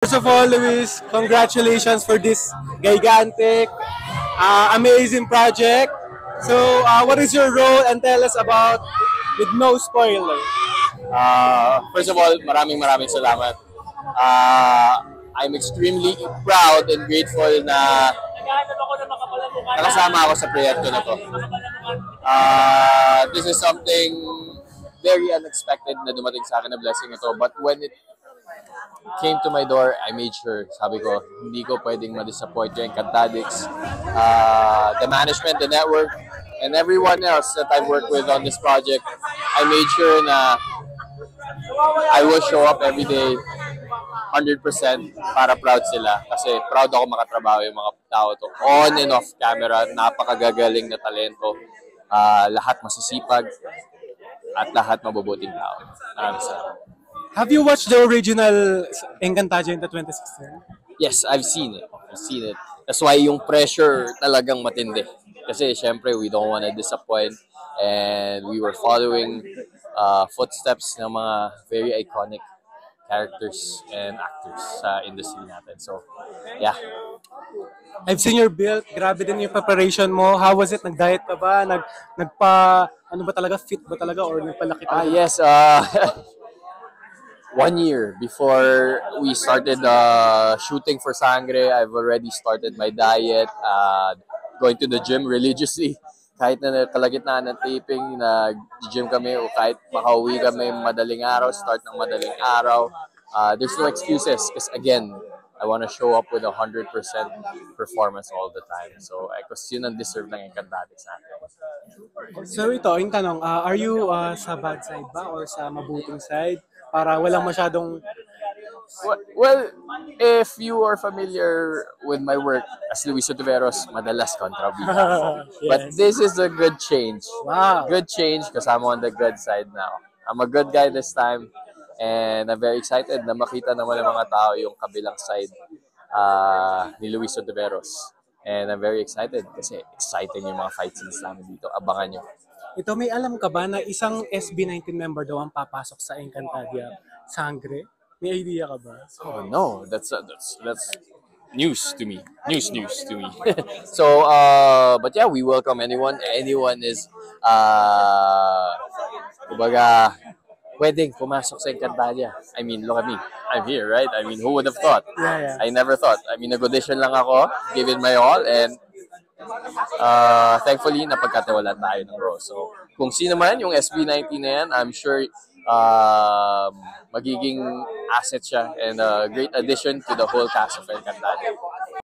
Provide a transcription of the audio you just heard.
First of all, Luis, congratulations for this gigantic, amazing project. So, what is your role and tell us about with no spoiler? First of all, maraming salamat. I'm extremely proud and grateful na nakasama ako sa proyekto na to. This is something very unexpected na dumating sa akin na blessing ito. But when it came to my door, I made sure, sabi ko, hindi ko pwedeng ma-disappoint yung Encantadix, the management, the network, and everyone else that I've worked with on this project. I made sure na I will show up every day 100% para proud sila. Kasi proud ako makatrabaho yung mga tao to. On and off camera, napakagagaling na talento. Lahat masisipag at lahat mabubuting tao. Maraming salamat. Have you watched the original Encantadia in the 2016? Yes, I've seen it. I've seen it. That's why yung pressure talagang matindi. Kasi syempre, we don't want to disappoint. And we were following footsteps ng mga very iconic characters and actors sa industry natin. So, yeah. I've seen your build. Grabe din yung preparation mo. How was it? Nag-diet ka ba? Ano ba talaga? Fit ba talaga? Or nagpalaki ka? Yes. 1 year before we started shooting for Sangre, I've already started my diet, going to the gym religiously. Kahit na kalagitnaan ng taping, nag-gym kami o kahit makauwi kami madaling araw, start ng madaling araw. There's no excuses because again, I want to show up with 100% performance all the time. So, because yun ang deserve ng Encantadix natin. So ito, yung tanong, are you sa bad side ba or sa mabuting side? Para walang masyadong... Well, if you are familiar with my work as Luis Otiveros, madalas kontrabida. Yes. But this is a good change. Wow. Good change because I'm on the good side now. I'm a good guy this time. And I'm very excited na makita naman ng mga tao yung kabilang side ni Luis Otiveros. And I'm very excited kasi exciting yung mga fight scenes namin dito. Abangan nyo. Ito, may alam ka ba na isang SB19 member daw ang papasok sa Encantadia Sangre? May idea ka ba? Oh no, that's news to me. News to me. So, but yeah, we welcome anyone. Anyone is, kumbaga, pwedeng pumasok sa Encantadia. I mean, look at me. I'm here, right? I mean, who would have thought? Yeah. I never thought. I mean, nag-audition lang ako, give it my all, and thankfully, napagkatiwalaan tayo ng role. So, kung sino man yung SB19 na yan, I'm sure magiging asset siya and a great addition to the whole cast of Encantadia.